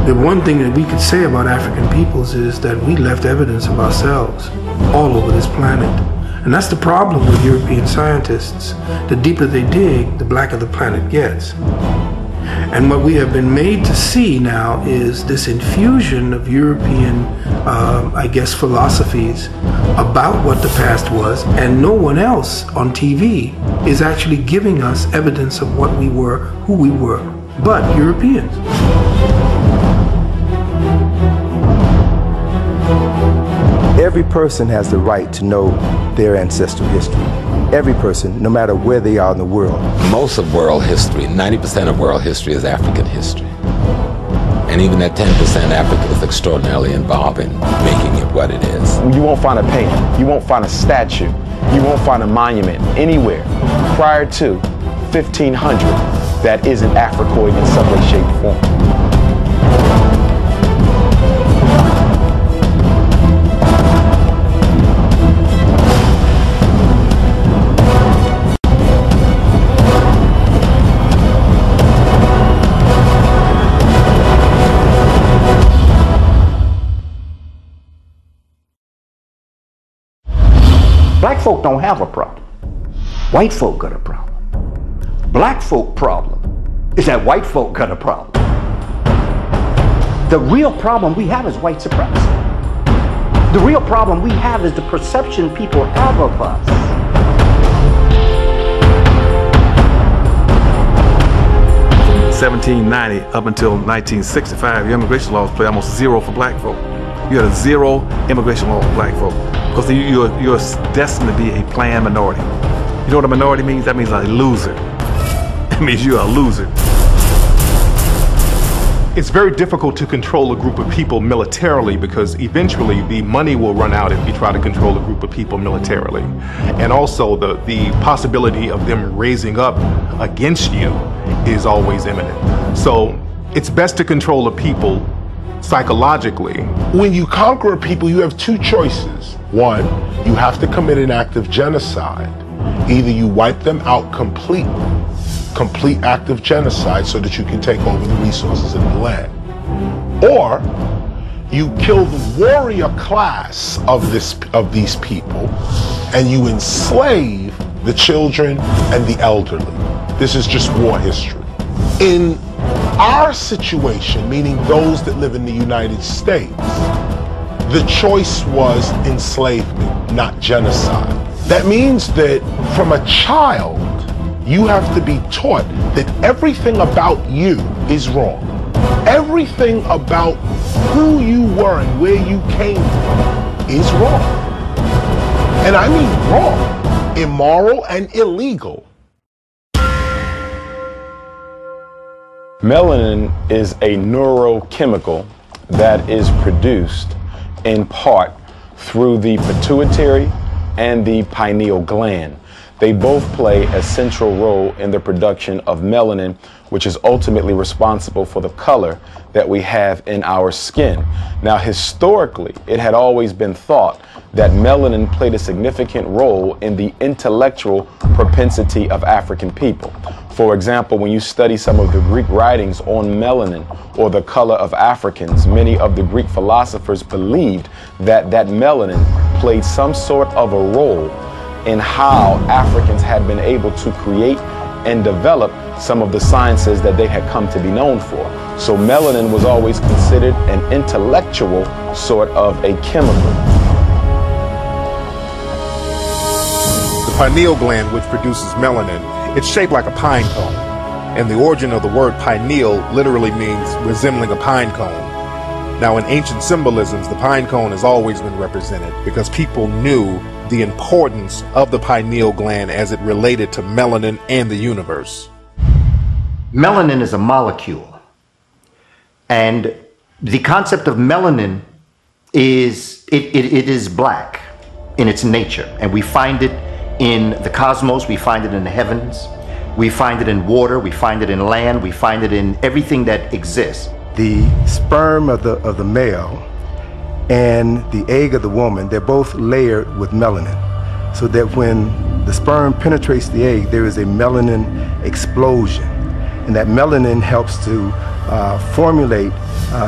The one thing that we could say about African peoples is that we left evidence of ourselves all over this planet. And that's the problem with European scientists. The deeper they dig, the blacker the planet gets. And what we have been made to see now is this infusion of European, I guess, philosophies about what the past was, and no one else on TV is actually giving us evidence of what we were, who we were, but Europeans. Every person has the right to know their ancestral history. Every person, no matter where they are in the world. Most of world history, 90% of world history is African history. And even that 10%, Africa is extraordinarily involved in making it what it is. You won't find a painting, you won't find a statue, you won't find a monument anywhere prior to 1500 that isn't Africoid in some way, shape, or form. Black folk don't have a problem. White folk got a problem. Black folk problem is that white folk got a problem. The real problem we have is white supremacy. The real problem we have is the perception people have of us. From 1790 up until 1965, your immigration laws play almost zero for black folk. You had a zero immigration law for black folk because you're destined to be a planned minority. You know what a minority means? That means a loser. It means you're a loser. It's very difficult to control a group of people militarily because eventually the money will run out if you try to control a group of people militarily. And also the possibility of them raising up against you is always imminent. So it's best to control a people psychologically. When you conquer a people, you have two choices. One, you have to commit an act of genocide. Either you wipe them out complete act of genocide so that you can take over the resources of the land. Or you kill the warrior class of these people and you enslave the children and the elderly. This is just war history. In our situation, meaning those that live in the United States, the choice was enslavement, not genocide. That means that from a child, you have to be taught that everything about you is wrong. Everything about who you were and where you came from is wrong. And I mean wrong, immoral and illegal. Melanin is a neurochemical that is produced in part through the pituitary and the pineal gland. They both play a central role in the production of melanin, which is ultimately responsible for the color that we have in our skin. Now, historically, it had always been thought that melanin played a significant role in the intellectual propensity of African people. For example, when you study some of the Greek writings on melanin or the color of Africans, many of the Greek philosophers believed that melanin played some sort of a role in how Africans had been able to create and develop some of the sciences that they had come to be known for. So melanin was always considered an intellectual sort of a chemical. The pineal gland, which produces melanin, it's shaped like a pine cone. And the origin of the word pineal literally means resembling a pine cone. Now, in ancient symbolisms, the pine cone has always been represented because people knew the importance of the pineal gland as it related to melanin and the universe. Melanin is a molecule. And the concept of melanin is, it is black in its nature. And we find it in the cosmos, we find it in the heavens, we find it in water, we find it in land, we find it in everything that exists. The sperm of the male and the egg of the woman, they're both layered with melanin, so that when the sperm penetrates the egg, there is a melanin explosion. And that melanin helps to formulate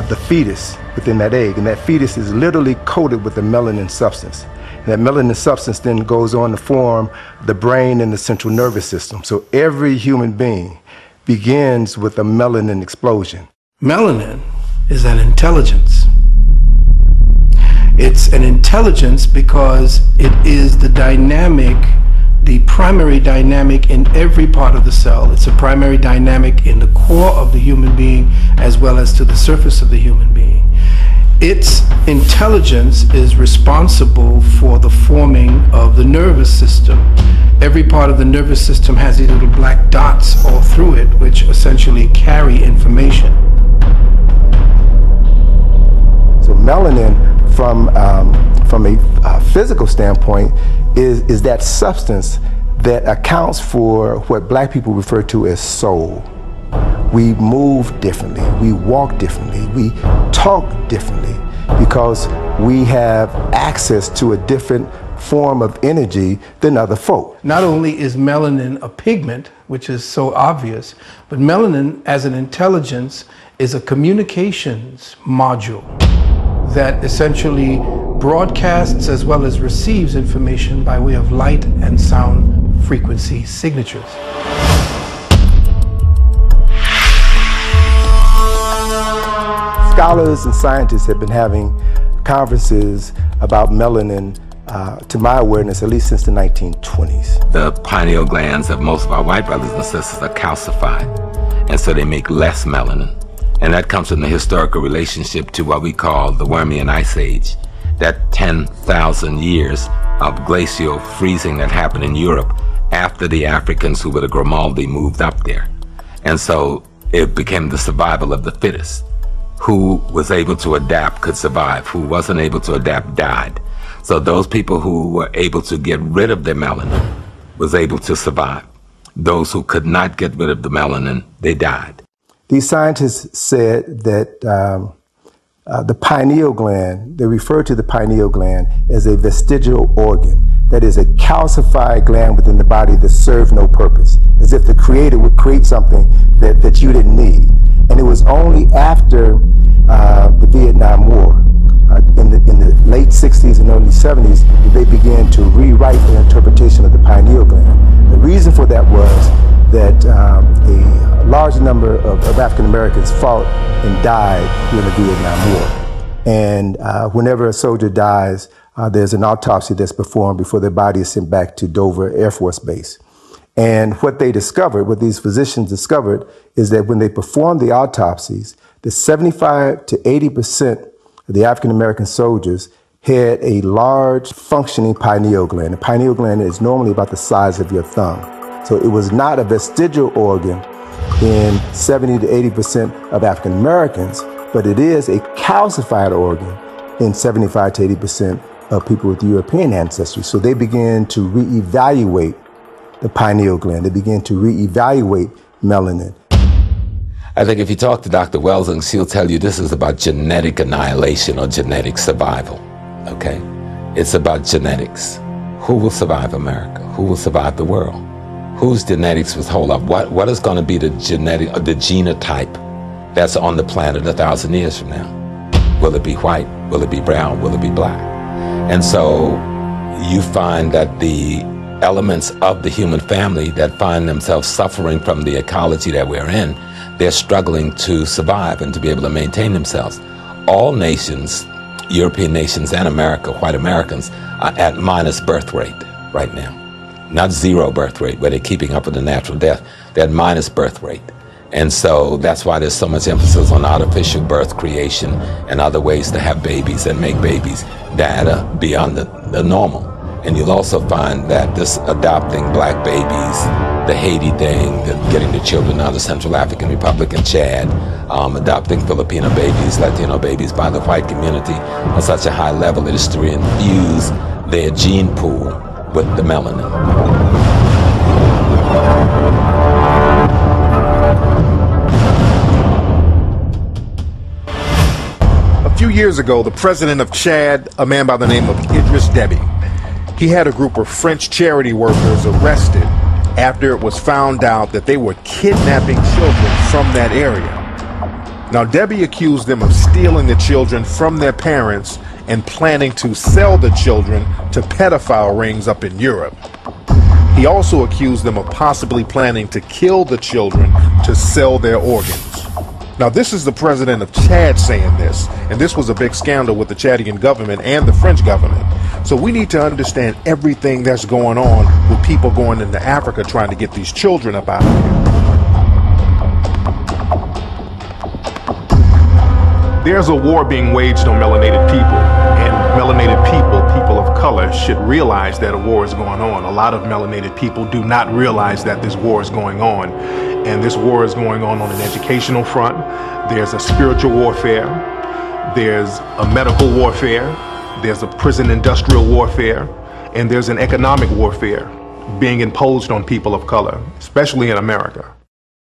the fetus within that egg, and that fetus is literally coated with the melanin substance. And that melanin substance then goes on to form the brain and the central nervous system. So every human being begins with a melanin explosion. Melanin is an intelligence. It's an intelligence because it is the dynamic, the primary dynamic in every part of the cell. It's a primary dynamic in the core of the human being as well as to the surface of the human being. Its intelligence is responsible for the forming of the nervous system. Every part of the nervous system has these little black dots all through it, which essentially carry information. So melanin, from a physical standpoint, is that substance that accounts for what black people refer to as soul. We move differently, we walk differently, we talk differently because we have access to a different form of energy than other folk. Not only is melanin a pigment, which is so obvious, but melanin as an intelligence is a communications module that essentially broadcasts as well as receives information by way of light and sound frequency signatures. Scholars and scientists have been having conferences about melanin, to my awareness, at least since the 1920s. The pineal glands of most of our white brothers and sisters are calcified, and so they make less melanin. And that comes from the historical relationship to what we call the Wormian Ice Age, that 10,000 years of glacial freezing that happened in Europe after the Africans who were the Grimaldi moved up there. And so it became the survival of the fittest. Who was able to adapt could survive. Who wasn't able to adapt died. So those people who were able to get rid of their melanin was able to survive. Those who could not get rid of the melanin, they died. These scientists said that the pineal gland, they refer to the pineal gland as a vestigial organ, that is a calcified gland within the body that serves no purpose, as if the creator would create something that you didn't need. And it was only after the Vietnam War, in the late 60s and early 70s, that they began to rewrite their interpretation of the pineal gland. The reason for that was that a large number of African Americans fought and died during the Vietnam War. And whenever a soldier dies, there's an autopsy that's performed before their body is sent back to Dover Air Force Base. And what they discovered, what these physicians discovered, is that when they performed the autopsies, the 75 to 80% of the African American soldiers had a large functioning pineal gland. The pineal gland is normally about the size of your thumb. So it was not a vestigial organ in 70 to 80% of African Americans, but it is a calcified organ in 75 to 80% of people with European ancestry. So they began to reevaluate the pineal gland. They began to reevaluate melanin. I think if you talk to Dr. Welsing, she'll tell you this is about genetic annihilation or genetic survival, okay? It's about genetics. Who will survive America? Who will survive the world? Whose genetics will hold up? What is going to be the genetic, or the genotype that's on the planet 1,000 years from now? Will it be white? Will it be brown? Will it be black? And so you find that the elements of the human family that find themselves suffering from the ecology that we're in, they're struggling to survive and to be able to maintain themselves. All nations, European nations and America, white Americans, are at minus birth rate right now. Not zero birth rate, where they're keeping up with the natural death. They're at minus birth rate. And so that's why there's so much emphasis on artificial birth creation and other ways to have babies and make babies that are beyond the normal. And you'll also find that this adopting black babies, the Haiti thing, getting the children out of Central African Republic and Chad, adopting Filipino babies, Latino babies by the white community on such a high level, it is to infuse their gene pool with the melanin. A few years ago, the president of Chad, a man by the name of Idris Deby, he had a group of French charity workers arrested after it was found out that they were kidnapping children from that area. Now, Debbie accused them of stealing the children from their parents and planning to sell the children to pedophile rings up in Europe. He also accused them of possibly planning to kill the children to sell their organs. Now, this is the president of Chad saying this, and this was a big scandal with the Chadian government and the French government. So we need to understand everything that's going on with people going into Africa trying to get these children up out of here. There's a war being waged on melanated people, and melanated people, people of color, should realize that a war is going on. A lot of melanated people do not realize that this war is going on, and this war is going on an educational front. There's a spiritual warfare, there's a medical warfare, there's a prison industrial warfare, and there's an economic warfare being imposed on people of color, especially in America.